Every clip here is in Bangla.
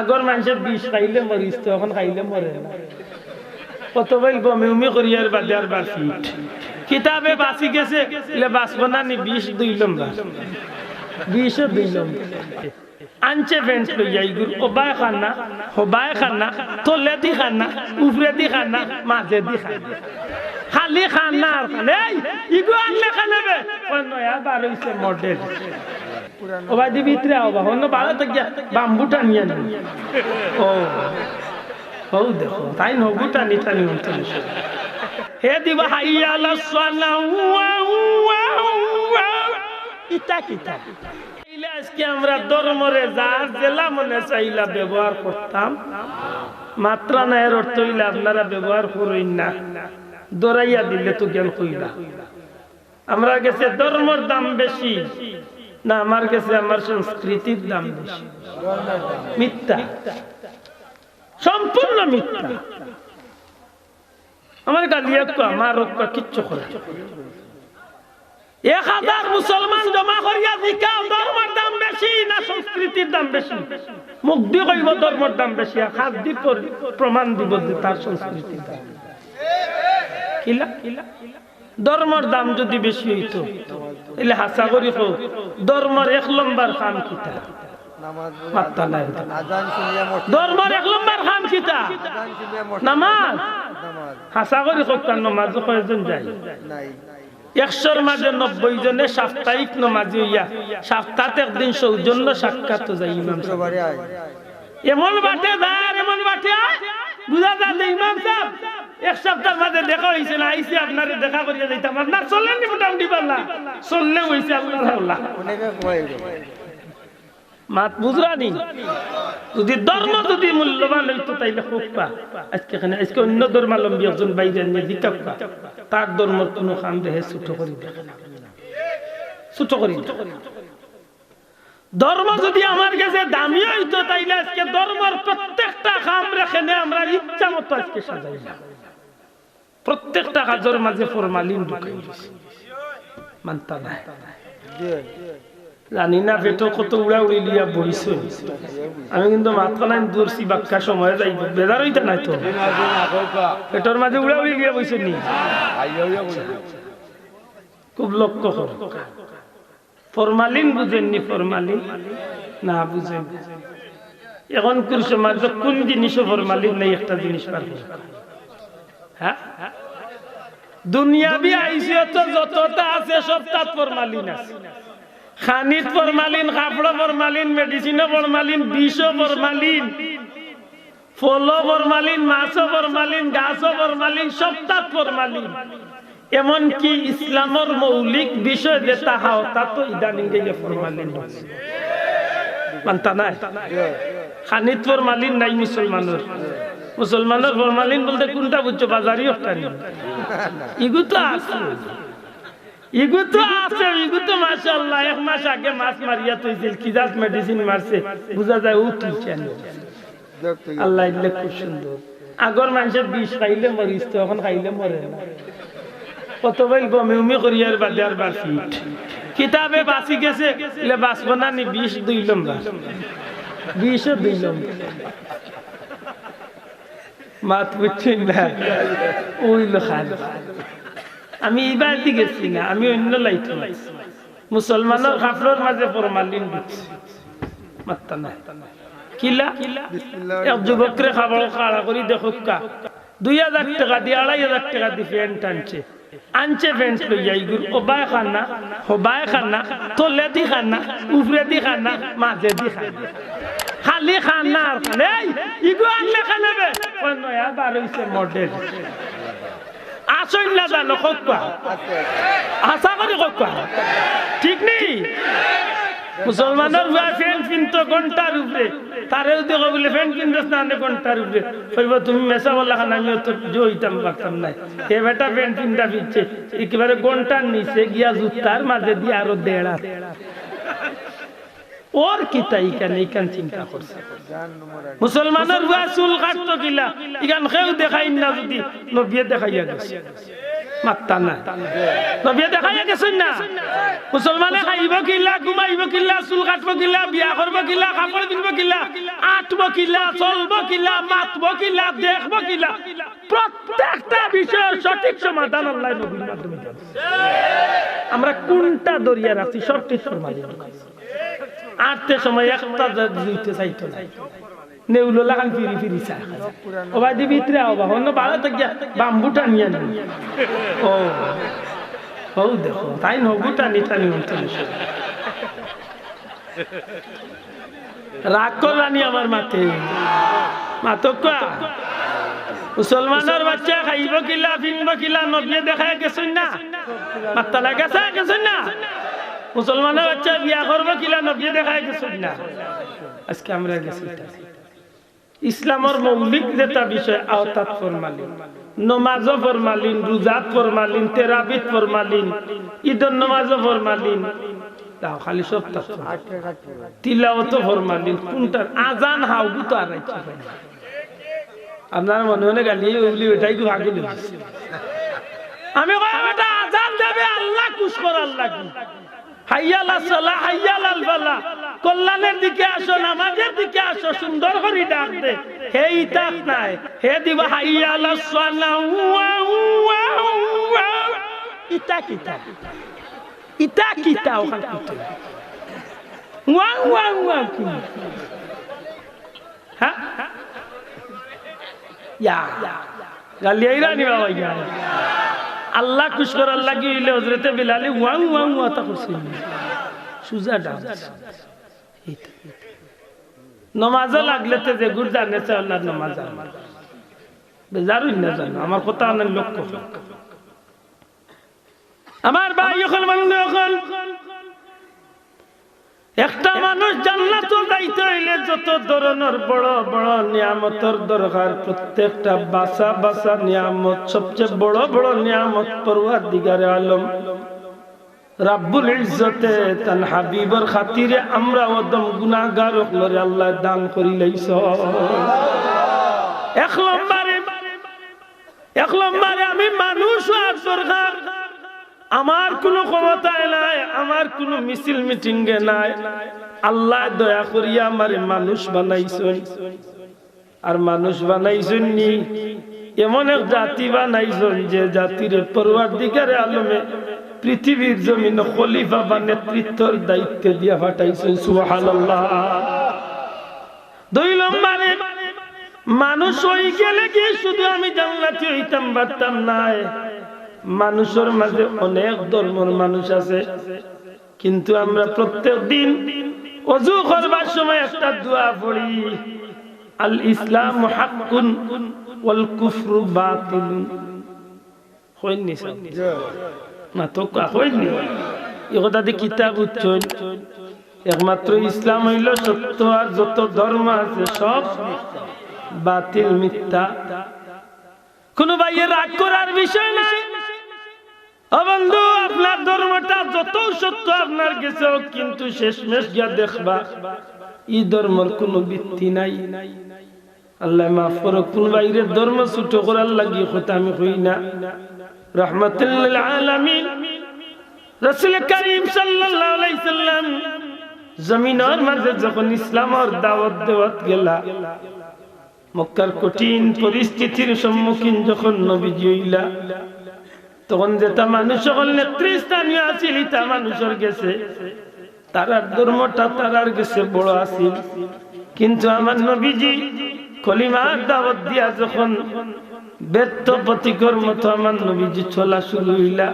আগর মানুষের বিষ খাইলে মরিস তো এখন খাইলে মরে না কত ভাই বমি উমি করিয়ার বাদে আর বার ফিট কিতাবে বাঁচি গেছে বাঁচবো না নি বিষ দুইলাম বিষও দুইলাম আনছে ফেন্স লইয়া ইগুর ওবায় খানা হবায় খানা তোলে দি খানা উপরে দি খানা মাঝে দি খানা খালি খানা আর খানা ইগু আনলে খানাবে নয়া বার হইছে মডেল ওবাই দি ভিতরে আও বা অন্য ভালো তো গিয়া বাম্বুটা নিয়ে নি ও দেখো তাই নবুটা নিতানি অন্তরে হে দিবা হাইয়া আলা সালাহ ইতা কিতা আজকে আমরা ধর্মরে যার জেলা মনে চাইলা ব্যবহার করতাম মাত্রা না এর অর্থ হইলে আপনারা ব্যবহার করুন না দৌড়াইয়া দিলে তো জ্ঞান কইলা আমরা গেছে ধর্মর দাম বেশি না আমার কাছে আমার সংস্কৃতির দাম বেশি মিথ্যা সম্পূর্ণ মিথ্যা আমার গালিয়া আমার কিচ্ছু করে 1000 মুসলমান জমা করিয়া জিকাও ধর্মের দাম বেশি না সংস্কৃতির দাম বেশি মুখ দিয়ে কইব ধর্মের দাম বেশি আর হাত দিয়ে প্রমাণ দিব যে তার সংস্কৃতির দাম কিলা ধর্মের দাম যদি বেশি হইতো তাহলে হাসা করি হোক ধর্মের 1 নম্বর খান কিতা ধর্মের 1 নম্বর খান কিতা নামাজ হাসা করি হোক কার নামাজ কয়জন যায় 100-র মাঝে 90 জনে সাপ্তাহিক নামাজি হইয়া সপ্তাহে একদিন সৌজন্য সাক্ষাৎ যায় ইমাম সাহেব এমন বাটে দার এমন বাটে বুঝা যায় যে ইমাম সাহেব এক সপ্তাহের মাঝে দেখা হইছে না আইছি আপনারে দেখা করিয়া যাইতাম আপনার চললেন নি মোটামুটি পারলা চললে হইছে আল্লাহ অনেকে কয় মাত বুঝরানি যদি ধর্ম যদি মূল্যবান হইতো তাইলে খুব পা আজকে অন্য ধর্মাবলম্বী একজন বাইরে নিয়ে দিতাম তার ধর্ম কোনো কাম দেহে ছোট করি দেখে না ছোট করি ধর্ম যদি আমার কাছে দামি হইতো তাইলে আজকে ধর্মের প্রত্যেকটা কাম রেখে আমরা ইচ্ছা মতো আজকে সাজাইলাম প্রত্যেকটা কাজের মাঝে ফরমালিন ঢুকাই দিছি মানতা না জানি না পেটো কত উড়া উড়ি লিয়া বইছ আমি কিন্তু মাথা নাই দূরছি বাক্কা সময় যাইব বেজার হইতা নাই তো পেটোর মাঝে উড়া উড়ি লিয়া বইছ নি খুব লক্ষ্য কর ফরমালিন বুঝেননি ফরমালিন না বুঝেন এখন কোন সমাজ কোন জিনিসও ফরমালিন নাই একটা জিনিস পার হ্যাঁ দুনিয়াবি আইসিয়ত যতটা আছে সব তাত ফরমালিন আছে খানিত ফরমালিন কাপড় ফরমালিন মেডিসিন ফরমালিন বিষ ফরমালিন ফল ফরমালিন মাছ ফরমালিন গাছ ফরমালিন সব তাত ফরমালিন এমনকি ইসলামের মৌলিক বিষয় যেটা হাও তা তো ইদানিং গিয়ে ফরমালিন মানতা নাই খানিত ফরমালিন নাই মুসলমানের ফরমালিন বলতে কোনটা বুঝছো বাজারি ওটানি ইগু তো আছে ইগু তো মাশাআল্লাহ 1 মাস আগে মাছ মারিয়া তুইছিল কি জাত মেডিসিন মারছে বুঝা যায় ও তুলছেন আল্লাহ ইল্লে খুব সুন্দর আগর মানুষের বিষ খাইলে মরিস তো এখন খাইলে মরে না কত ভাই বমি উমি করিয়ার বাদে আর বার ফিট কিতাবে বাঁচি গেছে বাঁচবো না নি বিষ দুইলাম বিষও দুইলাম মাত বুঝছেন না ওইলো খাল আমি এইবার দি গেছি না আমি অন্য লাইট মুসলমানের কাপড়ের মাঝে ফরমালিন দিচ্ছি মাত্তা না কিলা এক যুবকরে খাবার খাড়া করি দেখো 2000 টাকা দিয়ে 2500 টাকা দিয়ে ফ্যান আনছে ফ্যান্স লইয়া ইগুর ওবায় খানা হবায় খানা তোলে দি খানা উপরে দি খানা মাঝে দি খানা খালি খানা আর খানা ইগু আনলে খানাবে নয়া বার হইছে মডেল আসল না জানো কক্কা আশা করি কক্কা ঠিক নেই মুসলমানের ফ্যান কিনতো ঘন্টার উপরে তারেও দেখো বলে ফ্যান কিনতেছ না ঘন্টার উপরে কইব তুমি মেসা বলা খান আমিও তো জইতাম পারতাম না এ বেটা ফ্যান কিনটা ফিরছে একেবারে ঘন্টার নিচে গিয়া জুতার মাঝে দিয়ে আরো দেড়া ওর কিতা ইকান চিন্তা করছে মুসলমানের চুল কাটতো কিলা ইকান কেউ দেখাই না যদি নবিয়ে দেখাইয়া গেছে মাত্তা না নবী দেখাই গেছেন না মুসলমানে খাইব কিলা ঘুমাইব কিলা চুল কাটব কিলা বিয়া করব কিলা কাপড় পিনব কিলা আটব কিলা চলব কিলা মাতব কিলা দেখব কিলা প্রত্যেকটা বিষয়ের সঠিক সমাধান আল্লাহ নবীর মাধ্যমে আমরা কোনটা দরিয়া রাখছি সব ঠিক ফরমাই আটতে সময় একটা দিতে চাইতো না নেউলো লাগান ফিরি ফিরি চা ও ভাই দি ভিতরে আও অন্য ভালো থাকিয়া বাম্বুটা নিয়ে নি ও দেখো তাই নবুটা নিটানি হচ্ছে রাগ করলানি আমার মাথে মাতকা মুসলমানের বাচ্চা খাইব কিলা ফিনব কিলা নবী দেখায় গেছেন না মাত্তা লাগাছে গেছেন না মুসলমানের বাচ্চা বিয়া করব কিলা নবী দেখায় গেছেন না আজকে আমরা গেছি ইসলামের মৌলিক যেটা বিষয় আওতাত ফরমালিন নমাজ ফরমালিন রোজাত ফরমালিন তেরাবিত ফরমালিন ঈদের নমাজ ফরমালিন তাও খালি সব তিলাওয়াত ফরমালিন কোনটার আজান হাউ তো আর আপনার মনে মনে গালি ওগুলি ওটাই তো আগে আমি এটা আজান দেবে আল্লাহ খুশ কর আল্লাহ কি হাইয়ালা সালাহ হাইয়ালাল ফালাহ কল্যাণের দিকে আসো নামাজের দিকে আসো সুন্দর করে ডাক দে হে ইতাক নাই হে দিবা হাইয়ালাস সালাহ ইতা কিতা ইতা কিতা ওখান কিতা ওয়াং ওয়াং ওয়াং কি হ্যাঁ ইয়া গালিয়াইরা নিবা ভাইয়া আল্লাহ খুশ করার লাগি হইলে হযরতে বিলাল ওয়াং ওয়াং ওয়াতা করছেন সুজা ডান্স নামাজ লাগলে তে যে গুর জানে সে আল্লাহর নামাজ বেজারুই না জানো আমার কথা অনেক লক্ষ্য আমার ভাই যখন মানুষ যখন একটা মানুষ জান্নাতে যাইতে হইলে যত ধরনের বড় বড় নিয়ামতের দরকার প্রত্যেকটা বাসা বাসা নিয়ামত সবচেয়ে বড় বড় নিয়ামত পরওয়ারদিগারে আলম রাব্বুল ইজ্জতে তান হাবিবের খাতিরে আমরা ওদম গুনাহগার হলরে আল্লাহ দান করি লাইছ এক নম্বরে আমি মানুষ আর দরকার আমার কোনো ক্ষমতায় নাই আমার কোনো মিছিল মিটিং এ নাই আল্লাহ দয়া করিয়া আমারে মানুষ বানাইছেন আর মানুষ বানাইছেন নি এমন এক জাতি বানাইছেন যে জাতির পরওয়ারদিগারে আলমে পৃথিবীর জমিন খলিফা বা নেতৃত্বের দায়িত্ব দিয়া পাঠাইছেন সুবহানাল্লাহ দুই নম্বরে মানুষ হই গেলে কি শুধু আমি জান্নাতি হইতাম পারতাম না মানুষের মাঝে অনেক ধর্মের মানুষ আছে কিন্তু আমরা প্রত্যেক দিন ওযু করবার সময় একটা দোয়া পড়ি আল ইসলাম হাক্কুন ওয়াল কুফরু বাতিলুন হইনি না তো হইনি এগুলা দি কিতাব উচ্চন একমাত্র ইসলাম হইল সত্য আর যত ধর্ম আছে সব বাতিল মিথ্যা কোনো ভাইয়ের রাগ করার বিষয় নাই ও বন্ধু আপনার ধর্মটা যত সত্য আপনার কাছে কিন্তু শেষমেশ গিয়া দেখবা এই ধর্মের কোনো ভিত্তি নাই আল্লাহ মাফ করো কোন ভাইয়ের ধর্ম ছোট করার লাগি কথা আমি কই না রাহমাতুল লিল আলামিন রাসূল করিম সাল্লাল্লাহু আলাইহি সাল্লাম জমিনের মাঝে যখন ইসলামের দাওয়াত দেওয়াত গেলা মক্কার কঠিন পরিস্থিতির সম্মুখীন যখন নবীজি হইলা তখন যেটা মানুষ সকল নেতৃস্থানীয় আছিল তা মানুষের গেছে তারার ধর্মটা তারার গেছে বড় আছিল কিন্তু আমার নবীজি কলিমার দাওয়াত দিয়া যখন ব্যর্থ প্রতিকর মতো আমার নবীজি চলা শুরু হইলা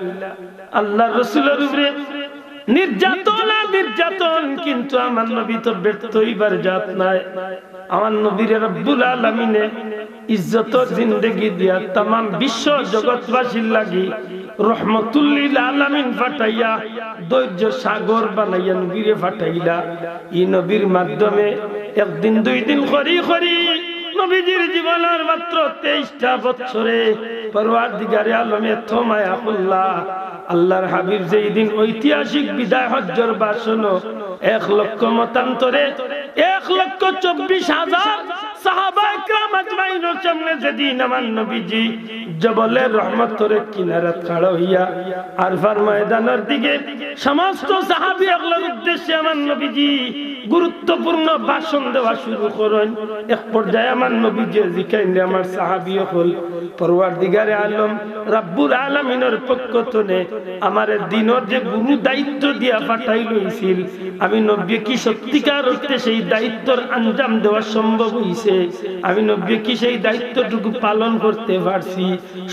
আল্লাহ রাসূলের উপরে নির্যাতন কিন্তু আমার নবী তো ব্যর্থ হইবার জাত নাই আমার নবীর রব্বুল আলামিনে ইজ্জতর জিন্দেগি দিয়া तमाम বিশ্ব জগৎবাসীর লাগি রহমাতুল লিল আলামিন ফাটাইয়া ধৈর্য সাগর বানাইয়া নবীরে ফাটাইলা এই নবীর মাধ্যমে একদিন দুই দিন করি নবীজির জীবনের মাত্র 23টা বছরে পরওয়ারদিগারে আলমে থমায়া আল্লাহ আল্লাহর হাবিব যেই দিন ঐতিহাসিক বিদায় হজ্জের ভাষণ 1 লক্ষ মতান্তরে 1,24,000 সাহাবা ইকরাম আজমাইনের সামনে যেদিন আমার নবীজি জবলের রহমতের কিনারাত খাড়া হইয়া আরফার ময়দানের দিকে সমস্ত সাহাবী আগলার উদ্দেশ্যে আমার নবীজি গুরুত্বপূর্ণ ভাষণ দেওয়া শুরু করেন। এক পর্যায়ে আমার নবীজি জিকাইন আমার সাহাবী হল পরওয়ারদিগারে আলম রব্বুল আলামিনের পক্ষ থেকে আমার দিনের যে গুরু দায়িত্ব দিয়া পাঠাই লইছিল, আমি নবী কি সত্যিকার অর্থে সেই দায়িত্বের আঞ্জাম দেওয়া সম্ভব হইছে? আমি নবী কি সেই দায়িত্বটুকু পালন করতে পারছি?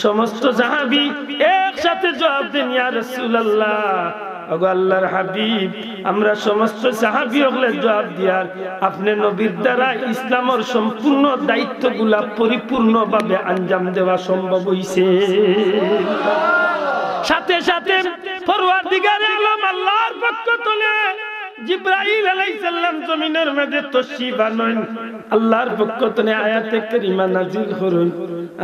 সমস্ত সাহাবী একসাথে জবাব দেন, ইয়া রাসূলুল্লাহ, ওগো আল্লাহর হাবিব, আমরা সমস্ত সাহাবী হলে জবাব দিয়ার আপনি নবীর দ্বারা ইসলামের সম্পূর্ণ দায়িত্বগুলা পরিপূর্ণভাবে আঞ্জাম দেওয়া সম্ভব হইছে। সাথে সাথে পরওয়ারদিগারে আলম আল্লাহর পক্ষ থেকে জিবরাইল আলাইহিস সালাম জমিনের মধ্যে তশরিফ আনেন। আল্লাহর পক্ষ থেকে আয়াতে কারিমা নাযিল করুন,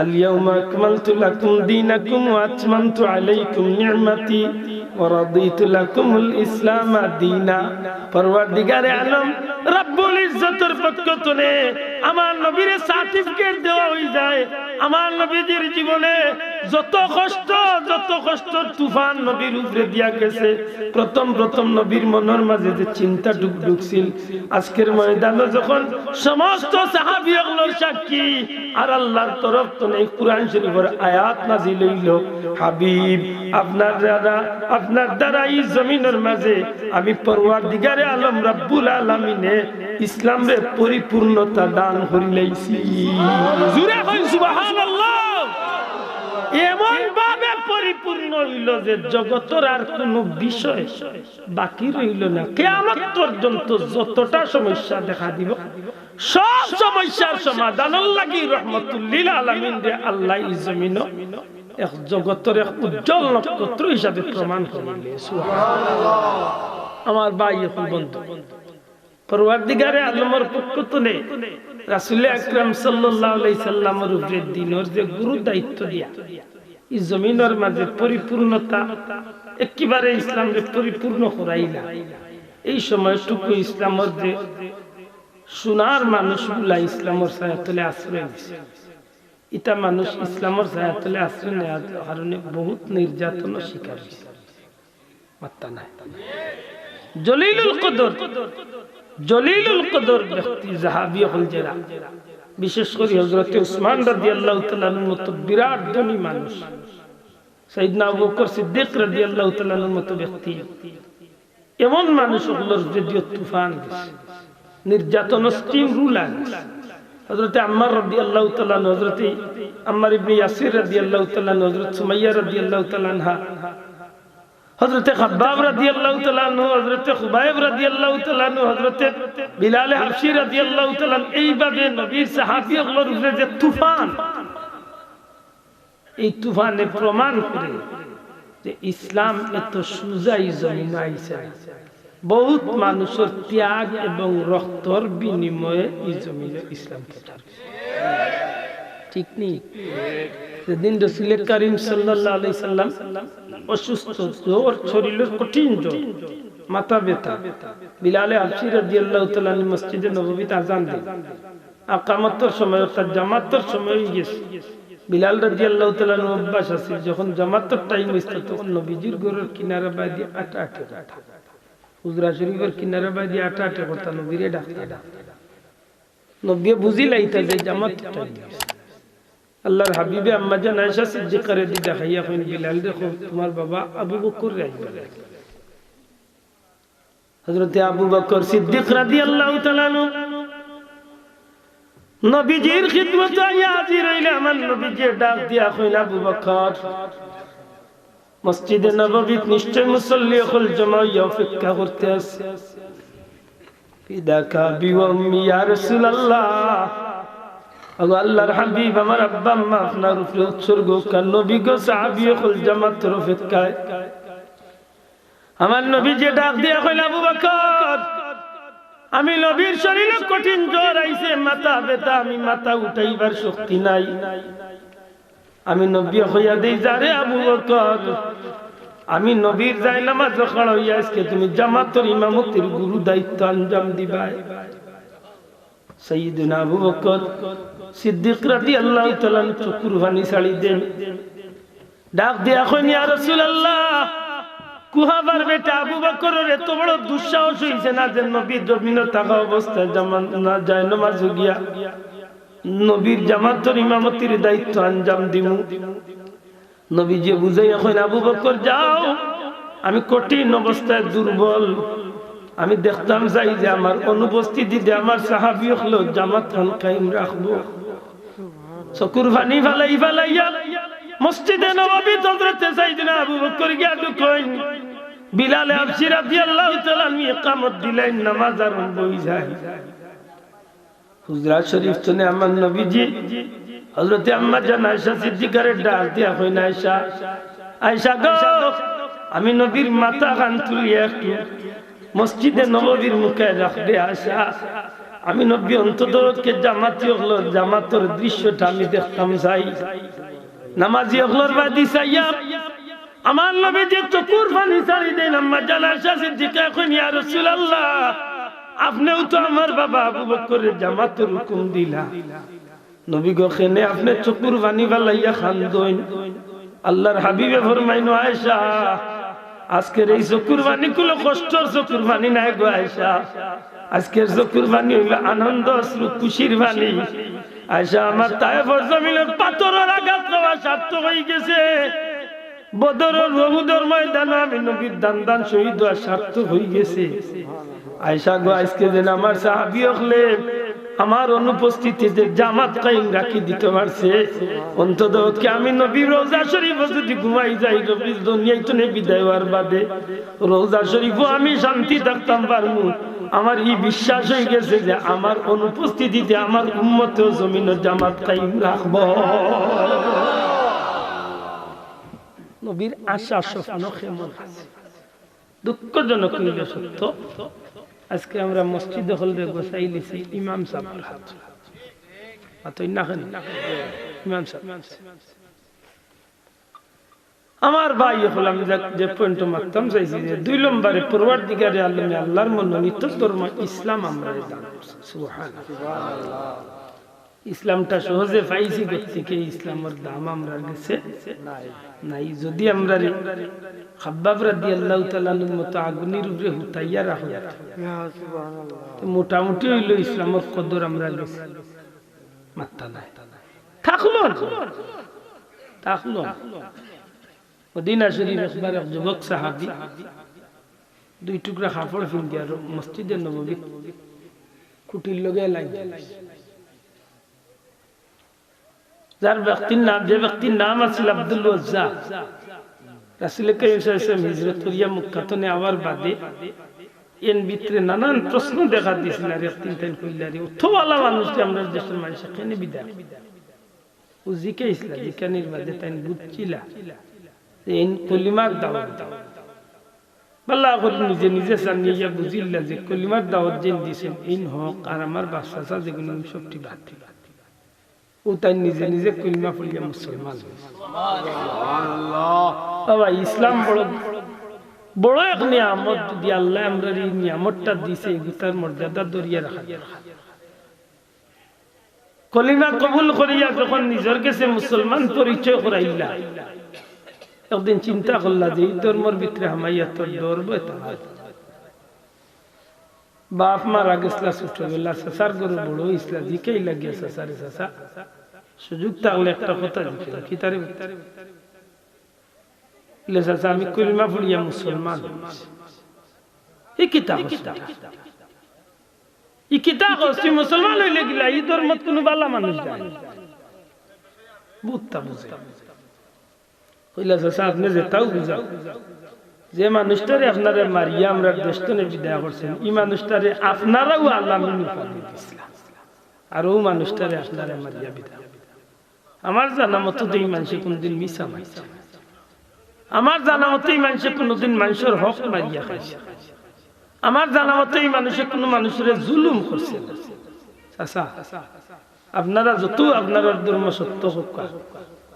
আল ইয়াউমা আকমালতু লাকুম দীনাকুম ওয়া আতমামতু আলাইকুম নি'মাতি ওয়া রাদিতু লাকুমুল ইসলাম দীনা। পরওয়ারদিগারে আলম রব্বুল ইজ্জতের পক্ষ থেকে আমার নবীর সার্টিফিকেট দেওয়া হই যায়। আমার নবীজির জীবনে যত কষ্ট তুফান নবীর উপরে দিয়া গেছে, প্রথম নবীর মনের মাঝে যে চিন্তা ঢুকছিল, আজকের ময়দানে যখন সমস্ত সাহাবীগুলোর সাক্ষী আর আল্লাহর তরফ থেকে কুরআন শরীফের আয়াত নাযিল হইল, হাবিব আপনার দ্বারা এই জমিনের মাঝে আমি পরওয়ারদিগারে আলম রব্বুল আলামিনে ইসলামের পরিপূর্ণতা দান করিলাইছি। জোরে কই সুবহানাল্লাহ। এমন ভাবে পরিপূর্ণ হইল যে জগতের আর কোন বিষয় বাকি রইল না। কিয়ামত পর্যন্ত যতটা সমস্যা দেখা দিব, সব সমস্যার সমাধানের লাগি রহমতুল লিল আলামিন রে আল্লাহ এই জমিনে এক জগতের এক উজ্জ্বল নক্ষত্র হিসাবে প্রমাণ করিলেন। সুবহানাল্লাহ। আমার ভাই এবং বন্ধু, পরওয়ারদিগারে আলমের পক্ষ থেকে রাসূল আকরাম সাল্লাল্লাহু আলাইহি সাল্লামের উপরে দ্বীনের যে গুরু দায়িত্ব দিয়া এই জমিনের মাঝে পরিপূর্ণতা একেবারে ইসলামকে পরিপূর্ণ করাইলা, এই সময়টুকু ইসলামের যে সোনার মানুষগুলা ইসলামের ছায়াতলে আশ্রয় নিছে, এটা মানুষ ইসলামের ছায়াতলে আশ্রয় নেওয়ার কারণে বহুত নির্যাতনের শিকার হয়েছে। মাত্তা নাই। জলিলুল কদর ব্যক্তি সাহাবী হল যারা, বিশেষ করে হযরত উসমান রাদিয়াল্লাহু তাআলা আনহুর মতো বিরাট ধনী মানুষ, সাইয়েদনা আবু বকর সিদ্দিক রাদিয়াল্লাহু তাআলা আনহুর মতো ব্যক্তি, এমন মানুষগুলোর যদিও তুফান নির্যাতন স্টিম রুলার, হযরত আম্মার রাদিয়াল্লাহু তাআলা আনহু, হযরত আম্মার ইবনে ইয়াসির রাদিয়াল্লাহু তাআলা আনহু, হযরত সুমাইয়া রাদিয়াল্লাহু তাআলা আনহা, হযরত খাব্বাব রাদিয়াল্লাহু তাআলা আনহু, হযরত খুবাইব রাদিয়াল্লাহু তাআলা আনহু, হযরত বিলাল হাবশী রাদিয়াল্লাহু তাআলা আনহু, এইভাবে নবীর সাহাবীগুলোর উপরে যে তুফান, এই তুফানে প্রমাণ করে যে ইসলাম এত সুজাই জমিনে আইছে। বহুত মানুষের ত্যাগ এবং রক্তর বিনিময়ে এই জমিনে ইসলাম প্রচার। ঠিক নেই? সেদিন রাসূল করিম সাল্লাল্লাহু আলাইহি সাল্লাম অসুস্থ, জ্বর, শরীরের কঠিন জ্বর, মাথা ব্যথা, বিলাল হাবশী রাদিয়াল্লাহু তাআলা আনহু মসজিদে নববীতে আযান দেন। আকামতের সময় অর্থাৎ জামাতের সময় হয়ে গেছে। বিলাল রাদিয়াল্লাহু তাআলা আনহু অভ্যাস আছে, যখন জামাতের টাইম হইছে তখন নবীজির ঘরের কিনারে বাইদি আটা আটা হুজরা শরীফের কিনারে বাইদি আটা আটা কথা নবীরে ডাকতা। নবী বুঝিলাইতা যে জামাত টাইম হইছে। আল্লাহর হাবিবে আম্মা জান আয়েশা সিদ্দিকা রে দেখাইয়া কইন, বিলাল দেখো তোমার বাবা আবু বকর রাইবা। হযরত আবু বকর সিদ্দিক রাদিয়াল্লাহু তাআলা আনহু নবীজির খিদমতে হাজির হইলে আমার নবীজি ডাক দিয়া কইল, আবু বকর, মসজিদে নববীতে নিশ্চয় মুসল্লি হল জমা হইয়া অপেক্ষা করতে আছে। ফিদাকা বিউম্মি ইয়া রাসূলুল্লাহ, আল্লাহর হাবিব আমার আব্বা আম্মা আপনার উপরে উৎসর্গ, কার নবী গো সাহাবী হল জামাতের অপেক্ষায়। আমার নবীজি ডাক দিয়া কইল, আবু বকর, আমি নবীর শরীরে কঠিন জ্বর আইছে, মাথা ব্যথা, আমি মাথা উঠাইবার শক্তি নাই। আমি নবী হইয়া দেই যারে আবু বকর, আমি নবীর যাই নামাজ খাড়া হইয়া আজকে তুমি জামাতের ইমামতির গুরু দায়িত্ব আঞ্জাম দিবাই। সাইয়্যিদুনা আবু বকর সিদ্দিক রাদিয়াল্লাহু তাআলা চকুর পানি ছাড়ি দেন, ডাক দিয়া কইন ইয়া রাসূলুল্লাহ, কুহাবার বেটা আবু বকরের এত বড় দুঃসাহস হইছে না যে নবীর জমিনে থাকা অবস্থায় জামান না যায় নামাজ গিয়া নবীর জামাতের ইমামতির দায়িত্ব আঞ্জাম দিমু। নবীজি বুঝাইয়া কইন আবু বকর যাও, আমি কঠিন অবস্থায় দুর্বল, আমি দেখতাম চাই যে আমার অনুপস্থিতিতে আমার সাহাবী হলো জামাত খান কায়েম রাখবো। চকুর পানি ফালাইয়া মসজিদে নববী হযরতে সাইয়েদনা আবু বকর গিয়া কইন বিলাল হাবশী রাদিয়াল্লাহু তাআলা ইকামত দিলেন, নামাজ আরম্ভ হই যায়। হুজরা শরীফ শুনে আমার নবীজি হযরতে আম্মা জান আয়েশা সিদ্দিকার ডাক দিয়া কইন আয়েশা, আয়েশা গো, আমি নবীর মাথা কান তুলিয়া একটু মসজিদে নববীর মুখে রাখবে আয়েশা, আমি নবী অন্ততকে জামাতি হলো জামাতের দৃশ্যটা আমি দেখতাম চাই। নামাজি হলোর বাদি চাইয়া আমার নবী যে চকুর পানি ছাড়ি দেন। আম্মা জান আয়েশা সিদ্দিকা কইন ইয়া রাসূলুল্লাহ, আপনিও তো আমার বাবা আবু বকরের জামাতের হুকুম দিলা, নবী গো খেনে আপনি চকুর পানি ফালাইয়া খান দইন। আল্লাহর হাবিবে ফরমাইনো আয়েশা, আজকের এই চকুর পানি গুলো কষ্টর চকুর পানি নাই গো আয়েশা, আজকের চকুর পানি হইল আনন্দ অশ্রু খুশির পানি। আয়েশা, আমার তায়েফের জমিনের পাথরের আঘাত খাওয়া সার্থক হয়ে গেছে, বদরের উহুদের ময়দানে আমি নবীর দান শহীদ হওয়া সার্থক হয়ে গেছে। আয়েশা গো, আজকে যেন আমার সাহাবী হলে আমার অনুপস্থিতিতে জামাত কায়েম রাখি দিতে পারছে, অন্তত কি আমি নবীর রওজা শরীফে যদি ঘুমাই যাই নবীর দুনিয়ায় তো বিদায় হওয়ার বাদে রওজা শরীফও আমি শান্তি থাকতাম পারবো। আমার এই বিশ্বাস হয়ে গেছে যে আমার অনুপস্থিতিতে আমার উম্মতেও জমিনে জামাত কায়েম রাখব। নবীর আশা স্বপ্ন কেমন আছে, দুঃখজনক হইলে সত্য। আজকে আমরা মসজিদে হলবে গোসাই লিছি ইমাম সাহেবের হাত, ইমাম সাহেব আমার ভাই হলাম যে পয়েন্ট মারতাম চাইছি যে 2 নম্বরে পরওয়ারদিগারে আলমে আল্লাহর মনোনীত ধর্ম ইসলাম আমরা দান করছি। সুবহানাল্লাহ, ইসলামটা সহজে পাইছি থেকে ইসলামের দাম আমরা গেছে নাই। যদি আমরা খাব্বাব রাদিয়াল্লাহু তাআলার মতো আগুনের উপরে হুতাইয়া রাখো, মোটামুটি হইল ইসলামের কদর আমরা গেছি, মাত্তা নাই থাকলো। মদিনা শরীফ একবার এক যুবক সাহাবী 2 টুকরা কাপড় ফিন্দিয়া মসজিদে নববী খুঁটির লগে লাগিয়ে, যার যে ব্যক্তির নাম আছিল আব্দুল ওয়াজ্জা, রাসূল কারীম সাল্লাল্লাহু আলাইহি ওয়াসাল্লাম হিজরত করিয়া মক্কা থেকে আওয়ার বাদে এর ভিতরে নানান প্রশ্ন দেখা দিছিল। আর তিনটান কইলারি ওলা মানুষ যে আমরা দেশের মানুষ কেনে বিদা ও জিকে ইসলাম জিকানির বাদে তাই বুঝছিলা যে এই কলিমার দাওয়াত দাও আল্লাহ করে নিজে নিজে জানিয়া বুঝিলা যে কলিমার দাওয়াত যেন দিছেন ইন হক আর আমার বাচ্চা যেগুলো সবটি বাদ ও তাই নিজে নিজে কলিমা পড়িয়া মুসলমান। সুবহানাল্লাহ, ইসলাম বড় এক নিয়ামত। যদি আল্লাহ আমরা এই নিয়ামতটা দিছে এটার মর্যাদা ধরিয়া রাখা, কলিমা কবুল করিয়া যখন নিজের কাছে মুসলমান পরিচয় করাইলা, একদিন চিন্তা করলা যে এই ধর্মের ভিতরে হামাইয়া তোর ধর্ম বাপ মারা গেছলা ছোটবেলা, চাচার গরু বড় হইসলা, দিকেই লাগিয়া চাচারে চাচা সুযোগ থাকলে একটা কথা দিছিল কি তারে চাচা আমি কলিমা পড়িয়া মুসলমান। এই কিতাব মুসলমান হইলে গিলা এই ধর্মত কোন বালা মানুষ যায় বুঝতা বুঝে হইলা চাচা আপনি যেটাও বুঝাও যে মানুষটারে আপনারে মারিয়া আমরা দেশতনে বিদায় করছেন, এই মানুষটারে আপনারাও আল্লাহ আর ও মানুষটারে আপনারে মারিয়া বিদায়। আমার জানা মতো এই মানুষে কোনদিন মিশা মাইছে, আমার জানা মতো এই মানুষে কোনদিন মানুষের হক মারিয়া খাইছে, আমার জানা মতো এই মানুষে কোনো মানুষের জুলুম করছে। চাচা আপনারা যত আপনার ধর্ম সত্য হোক,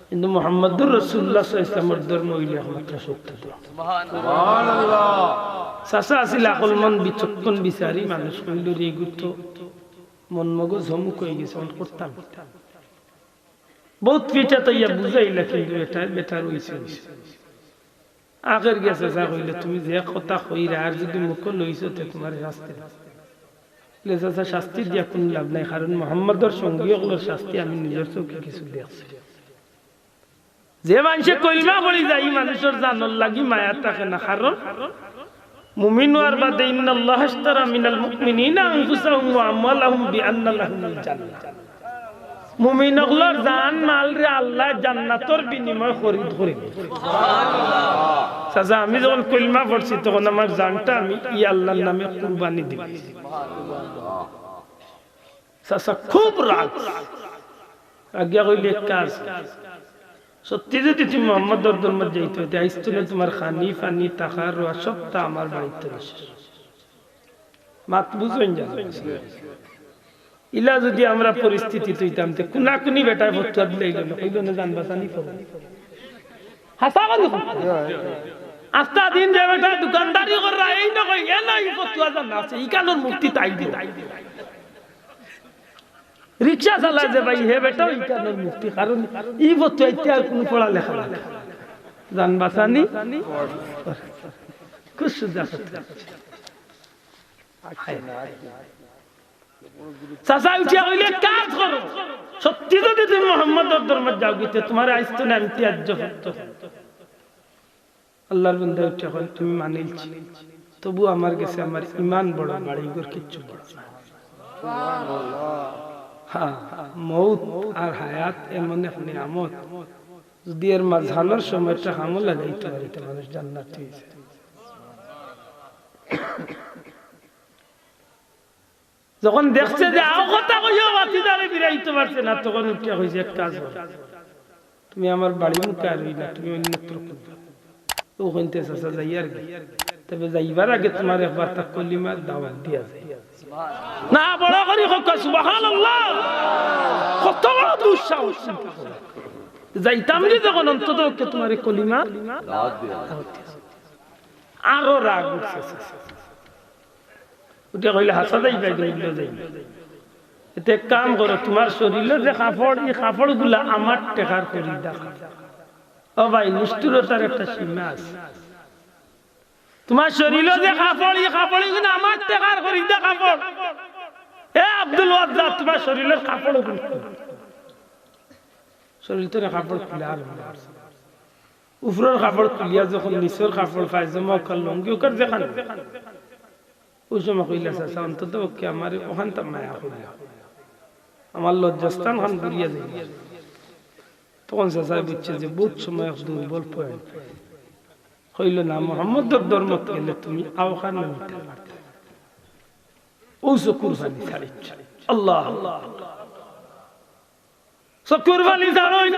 কিন্তু মুহাম্মদুর রাসূলুল্লাহ সাল্লাল্লাহু আলাইহি ওয়াসাল্লামের ধর্ম হইলে একমাত্র সত্য। সুবহানাল্লাহ, চাচা আছিল আকলমন বিচক্ষণ বিচারি মানুষ, কইল রে গুতো মন মগজ ঝমুক হয়ে গেছে করতাম বহুত পিঠা তো ইয়া বুঝাইলা কিন্তু এটা বেটার হইছে আগের গেছে যা কইলে তুমি যে কথা কইরা আর যদি মুখ লইছো তে তোমার শাস্তি লেসা শাস্তি দিয়া কোন লাভ নাই কারণ মুহাম্মদর সঙ্গীগুলোর শাস্তি আমি নিজের চোখে কিছু দেখছি যে মানুষে কলমা পড়ি যায় মানুষের জানর লাগি মায়া থাকে না কারণ মুমিন হওয়ার বাদে ইন্নাল্লাহ আশতারা মিনাল মুমিনিনা আনফুসাহুম ওয়া আমওয়ালাহুম বিআন্না লাহুমুল জান্নাহ মুমিন হলোর জান মাল রে আল্লাহ জান্নাতের বিনিময় খরিদ করে সুবহানাল্লাহ সাজা আমি যখন কলমা পড়ছি তখন আমার জানটা আমি ই আল্লাহর নামে কুরবানি দিই সুবহানাল্লাহ সাসা খুব রাগ আজ্ঞা কইলে কাজ সত্যি যদি তুমি মুহাম্মদর ধর্মে যাইতে হইতে আইস্তনে তোমার খানি ফানি টাকা রোয়া সবটা আমার বাড়িতে রয়েছে মাত বুঝবেন জানো ইলা যদি আমরা পরিস্থিতি তৈতাম তে কোনা কোনি বেটায় ফতুয়া দিলে কইলো না জান বাসানি পাবো হাসা গনি আস্তা দিন যে বেটা দোকানদারি করা এই না কই এ নাই ফতুয়া জান আছে ইকানোর মুক্তি তাই দিও রিকশা চালায় যে ভাই হে বেটা ইকানোর মুক্তি কারণ ই ফতুয়া ইত্যার কোন পড়া লেখা লাগে জান বাসানি খুশ সুজা চাচা উঠিয়া কইলে কাজ করো সত্যি যদি তুমি মুহাম্মদর ধর্মে যাও গিতে তোমার আইতো না আমি ত্যায্য করতে আল্লাহর বান্দা উঠিয়া কই তুমি মানিলছি তবু আমার কাছে আমার ঈমান বড় বাড়ি ঘর কিচ্ছু বড় না সুবহানাল্লাহ হ্যাঁ মউত আর হায়াত এমন এক নিয়ামত যদি এর মাঝানোর সময়টা হামল লাগাইতে পারে তো মানুষ জান্নাতি হইছে যখন দেখছে যে আও কথা কইও বাতি দাঁড়ে বিরাইতে পারছে না তখন উঠিয়া কইছে এক কাজ করো তুমি আমার বাড়ি মুখে আর না তুমি অন্যত্র করবে ও কইতে চাচা যাইয়ার তবে যাইবার আগে তোমার একবার তা কলিমা দাওয়াত দিয়া যায় সুবহানাল্লাহ না বড় করি হোক সুবহানাল্লাহ কত বড় দুঃসাহস যাইতাম যে যখন অন্তত তোমার কলিমা দাওয়াত দিয়া আরো রাগ উঠছে উঠে কইলে হাসা যাই বাইরে যাই এতে কাম করো তোমার শরীরের যে কাপড় এই কাপড় গুলা আমার টেকার করি দেখা ও ভাই নিষ্ঠুরতার একটা সীমা আছে তোমার শরীরের যে কাপড় এই কাপড় গুলো আমার টেকার করি দা কাপড় এ আব্দুল ওয়াজ্জাদ তোমার শরীরের কাপড় গুলো শরীরের কাপড় খুলে আর উপরের কাপড় খুলিয়া যখন নিচের কাপড় পায়জামা লঙ্গি ওকার দেখান ওই সময় কইলা চাচা অন্তত কি আমার ওখানটা মায়া কইলা আমার লজ্জাস্থান খান ঘুরিয়া যাই তখন চাচা বুঝছে যে বহুত সময় দুর্বল পয়েন্ট কইল না মুহাম্মদর ধর্মত গেলে তুমি আওখান নিতে পারতে ও কুরবানি ছাড়িছ আল্লাহ কুরবানি ছাড়ই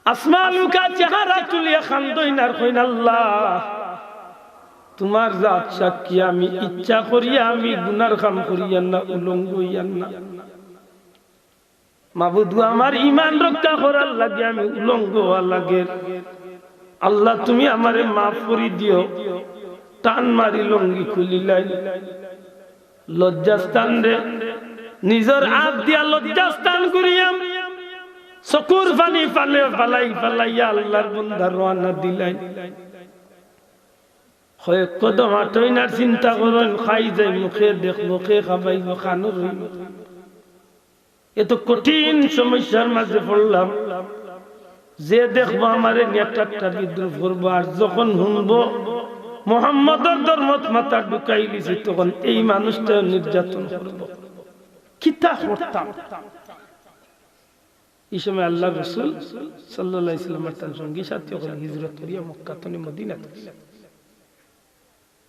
আসমা লুকা চেহারা তুলিয়া খান্দইন আর কইন আল্লাহ তোমার জাত সাক্ষী আমি ইচ্ছা করিয়া আমি গুনার কাম করিয়া না উলঙ্গ হইয়া না মাবুদ আমার ঈমান রক্ষা করার লাগে আমি উলঙ্গ হওয়া লাগে আল্লাহ তুমি আমারে মাফ করে দিও টান মারি লঙ্গি খুলিলাই লজ্জাস্থান রে নিজের হাত দিয়া লজ্জাস্থান করিয়াম চকুর পানি ফালে ফালাইয়া আল্লাহর বান্দা রওনা দিলাই হয় কদম আটইনার চিন্তা করেন খাই যাই মুখে দেখ মুখে খাবাইব খানো রইব এত কঠিন সমস্যার মাঝে পড়লাম যে দেখবো আমার নেতাটা বিদ্রোহ করবো আর যখন শুনবো মুহাম্মদের ধর্মত মাথা ঢুকাই দিছে তখন এই মানুষটা নির্যাতন করবো কিতা করতাম এই সময় আল্লাহ রাসূল সাল্লাল্লাহু আলাইহি ওয়াসাল্লামের সঙ্গী সাথী করে হিজরত করিয়া মক্কা থেকে মদিনাতে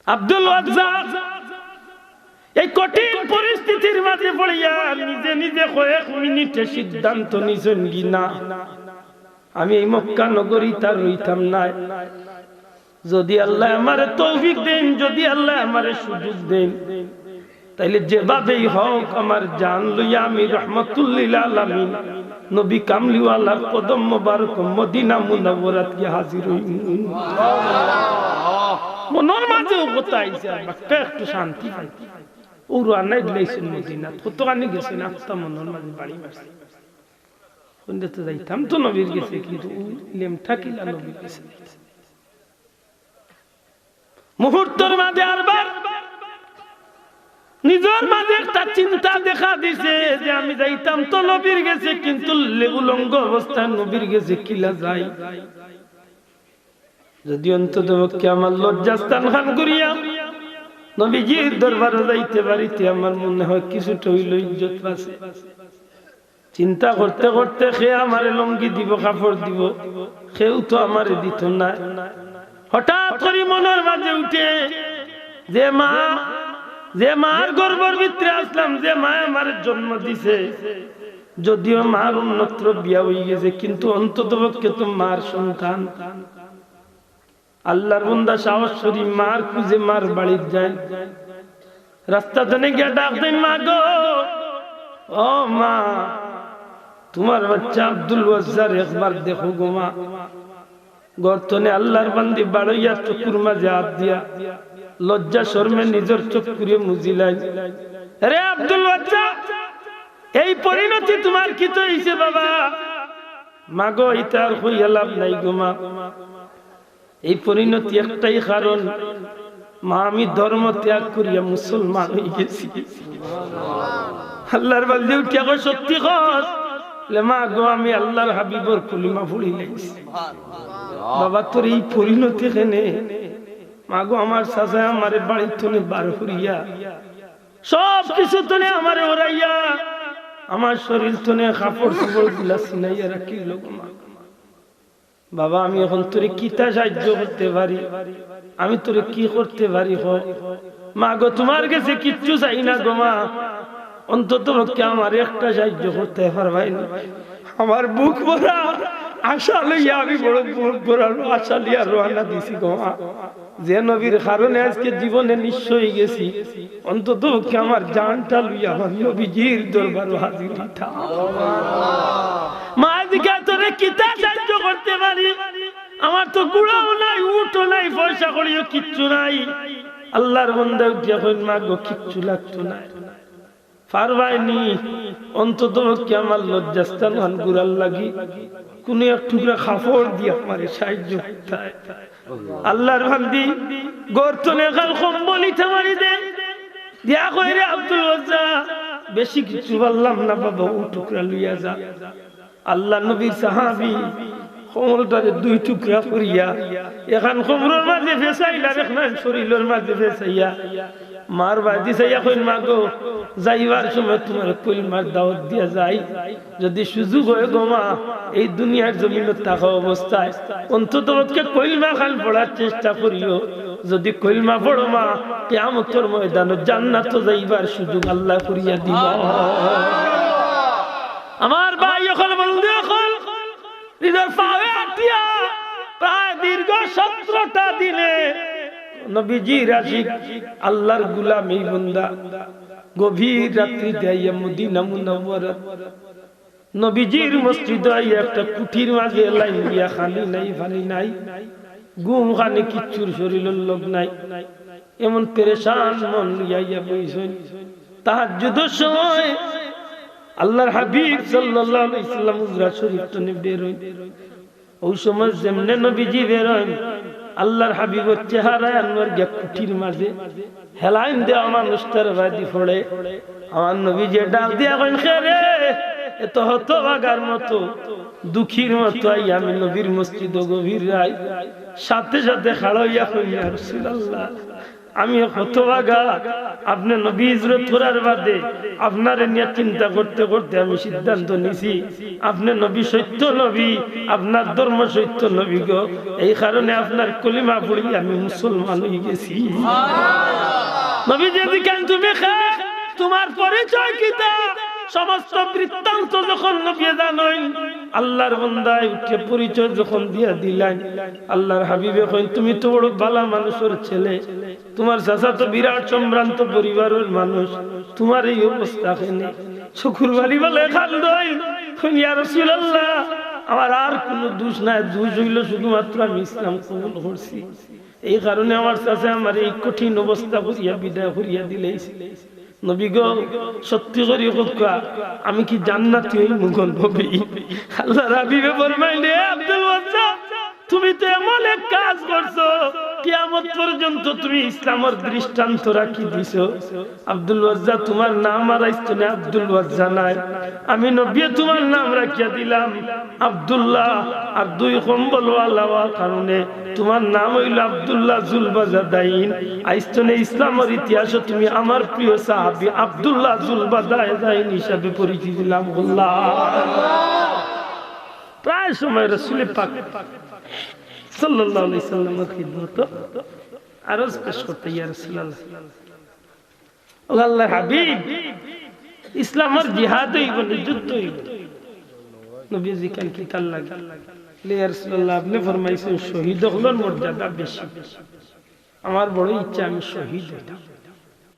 আব্দুল ওয়াজ্জাদ এই কঠিন পরিস্থিতির মাঝে পড়িয়া নিজে নিজে কয়েক মিনিটে সিদ্ধান্ত নিছেন না আমি এই মক্কা নগরী তার রইতাম না যদি আল্লাহ আমারে তৌফিক দেন যদি আল্লাহ আমারে সুযোগ দেন তাইলে যেভাবেই হোক আমার জান লইয়া আমি রাহমাতুল লিল আলামিন নবী কামলিওয়ালার কদম মোবারক মদিনা মুনাওয়ারাত গিয়ে হাজির হই সুবহানাল্লাহ মনের মাঝে গোতাইছে বাক্কা একটু শান্তি পাই ও রান্নাই দিলেছেন মদিনা কতখানি গেছেন আত্মা মনের মাঝে বাড়ি মারছে কোনটা তো যাইতাম তো নবীর গেছে কিন্তু লেমটা কিলা নবীর গেছে মুহূর্তের মাঝে আরবার নিজের মাঝে একটা চিন্তা দেখা দিছে যে আমি যাইতাম তো নবীর গেছে কিন্তু উলঙ্গ অবস্থায় নবীর গেছে কিলা যাই যদি অন্তত পক্ষে আমার লজ্জাস্থান খান করিয়া নবীজির দরবারে যাইতে পারিতে আমার মনে হয় কিছুটা হইল ইজ্জত পাচ্ছে চিন্তা করতে করতে সে আমারে লঙ্গি দিব কাপড় দিব সেও তো আমারে দিত না হঠাৎ করে মনের মাঝে উঠে যে মার গর্ভের ভিতরে আসলাম যে মা আমার জন্ম দিছে যদিও মার অন্যত্র বিয়া হয়ে গেছে কিন্তু অন্তত পক্ষে তো মার সন্তান আল্লাহর বান্দা সাহস করি মার খুঁজে মার বাড়ি যায় রাস্তা ধরে গিয়ে ডাক দেন মা গো ও মা তোমার বাচ্চা আব্দুল ওয়াজ্জার একবার দেখো গো মা গর্তনে আল্লাহর বান্দি বাড়াইয়া চকুর মাঝে হাত দিয়া লজ্জা শর্মে নিজের চোখ করে মুজিলাই রে আব্দুল ওয়াজ্জা এই পরিণতি তোমার কি তো হইছে বাবা মা গো এটা আর হইয়া লাভ নাই গো মা এই পরিণতি একটাই কারণ মা আমি ধর্ম ত্যাগ করিয়া মুসলমান হয়ে গেছি আল্লাহর বান্দি উঠিয়া কই সত্যি কস মা গো আমি আল্লাহর হাবিবর কলিমা পড়ি লাইছি বাবা তোর এই পরিণতি কেনে মা গো আমার চাচা আমারে বাড়ির তনে বার করিয়া সব কিছু তনে আমারে ওরাইয়া আমার শরীর তনে কাপড় চোপড় গুলা ছিনাইয়া রাখিল মা বাবা আমি এখন তোরে কিতা সাহায্য করতে পারি আমি তোরে কি করতে পারি মা গো তোমার কাছে কিচ্ছু চাই না গো মা অন্তত পক্ষে আমার একটা সাহায্য করতে পারবাই না আমার বুক ভরা আশা লইয়া আমি বড় বুক ভরা আশা লিয়া রওনা দিছি গো মা যে নবীর কারণে আজকে জীবনে নিঃস্ব হয়ে গেছি অন্তত পক্ষে আমার জানটা লইয়া আমার নবীজির দরবারে হাজির হইতা মা আজকে তোরে কিতা সাহায্য করতে পারি আমার তো গুড়াও নাই উঠো নাই পয়সা করিও কিচ্ছু নাই আল্লাহর বান্দা উঠিয়া কইন মা গো কিচ্ছু লাগতো না পারবাইনি অন্তত কি আমার লজ্জাস্থান গুড়াল লাগি কোন এক টুকরা কাপড় দিয়ে আমার সাহায্য করতে আল্লাহর বান্দি গর্তনে কাল কম্বলি থামারি দে দিয়া কই রে আব্দুল ওয়াজ্জা বেশি কিছু বললাম না বাবা ও টুকরা লইয়া যা আল্লাহ নবীর সাহাবী কোমরটারে দুই টুকরা করিয়া এখন কোমরের মাঝে ফেসাইলা এখন শরীরের মাঝে ফেসাইয়া মার বাদি চাইয়া কইন মা গো যাইবার সময় তোমার কলিমার দাওয়াত দিয়া যাই যদি সুযোগ হয় গো মা এই দুনিয়ার জমিনে থাকা অবস্থায় অন্তত পক্ষে কলিমা খান পড়ার চেষ্টা করিও যদি কলিমা পড়ো মা কিয়ামতের ময়দানে জান্নাতে যাইবার সুযোগ আল্লাহ করিয়া দিব আমার ভাই এখন বন্ধু এখন নিজের পায়ে আটিয়া প্রায় দীর্ঘ 17টা দিনে নবীজির আশিক আল্লাহর গোলামী বান্দা গভীর রাত্রিতে আইয়া মদিনা মুনাওয়ারা নবীজির মসজিদে আইয়া একটা কুঠির মাঝে লাইন দিয়া খালি নাই ফানি নাই ঘুম খানি কিচ্ছুর শরীরের লোক নাই এমন পেরেশান মন নিয়ে বইছেন তাহাজ্জুদের সময় আল্লাহর হাবিব সাল্লাল্লাহু আলাইহি সাল্লাম উজরা শরীফ থেকে বের হই ওই সময় যেমনে নবীজি বের হন আল্লাহর হাবিবের চেহারায় আনওয়ার গিয়া কুঠির মাঝে হেলাইন দেওয়া মানুষটার বাদি পড়ে আমার নবীজি ডাক দিয়া কইন রে এত হতভাগার মতো দুঃখীর মতো আই আমি নবীর মসজিদ গভীর রাই সাথে সাথে খাড়া হইয়া কইন ইয়া রাসূলুল্লাহ আমি হতভাগা আপনি নবী হিজরত করার বাদে আপনারে নিয়ে চিন্তা করতে করতে আমি সিদ্ধান্ত নিছি আপনি নবী সত্য নবী আপনার ধর্ম সত্য নবী গো এই কারণে আপনার কলিমা পড়ি আমি মুসলমান হয়ে গেছি নবী যদি কেন তুমি তোমার পরিচয় কিতা সমস্ত বৃত্তান্ত যখন নবী জানেন আল্লাহর বান্দায় উঠে পরিচয় যখন দিয়া দিলেন আল্লাহর হাবিবে কইন তুমি তো বড় ভালো মানুষের ছেলে তোমার চাচা তো বিরাট সম্ভ্রান্ত পরিবারের মানুষ তোমার এই অবস্থা কেনে শুকুরবাড়ি বলে খান্দই কইন ইয়া রাসূলুল্লাহ আমার আর কোনো দোষ নাই দোষ হইল শুধুমাত্র আমি ইসলাম কবুল করছি এই কারণে আমার চাচা আমার এই কঠিন অবস্থা করিয়া বিদায় করিয়া দিলেই নবী গো সত্যি করে কথা আমি কি জান্নাতি হই মুগল নবী আল্লাহর হাবিবে ফরমাইলে আব্দুল ওয়াজ্জা তুমি তো এমন এক কাজ করছো কিয়ামত পর্যন্ত তুমি ইসলামের দৃষ্টান্ত রাখি দিছো আব্দুল ওয়াজ্জা তোমার নাম আর আইছনে আব্দুল ওয়াজ্জা নাই আমি নবী তোমার নাম রাখিয়া দিলাম আব্দুল্লাহ আর দুই কম্বল ওয়ালা কারণে তোমার নাম হইল আব্দুল্লাহ জুলবাজাদাইন আইছনে ইসলামের ইতিহাসে তুমি আমার প্রিয় সাহাবী আব্দুল্লাহ জুলবাজাদাইন হিসাবে পরিচিত দিলাম আল্লাহ প্রায় সময় রাসূল পাক সাল্লাল্লাহু আলাইহি সাল্লামের খিদমত আরজ পেশ করতে ইয়া রাসূলুল্লাহ ও আল্লাহর হাবিব ইসলামের জিহাদ হইব যুদ্ধ হইব নবীজি কান কি কাল লাগা ইয়া রাসূলুল্লাহ আপনি ফরমাইছেন শহীদ হওয়ার মর্যাদা বেশি আমার বড় ইচ্ছা আমি শহীদ হইতাম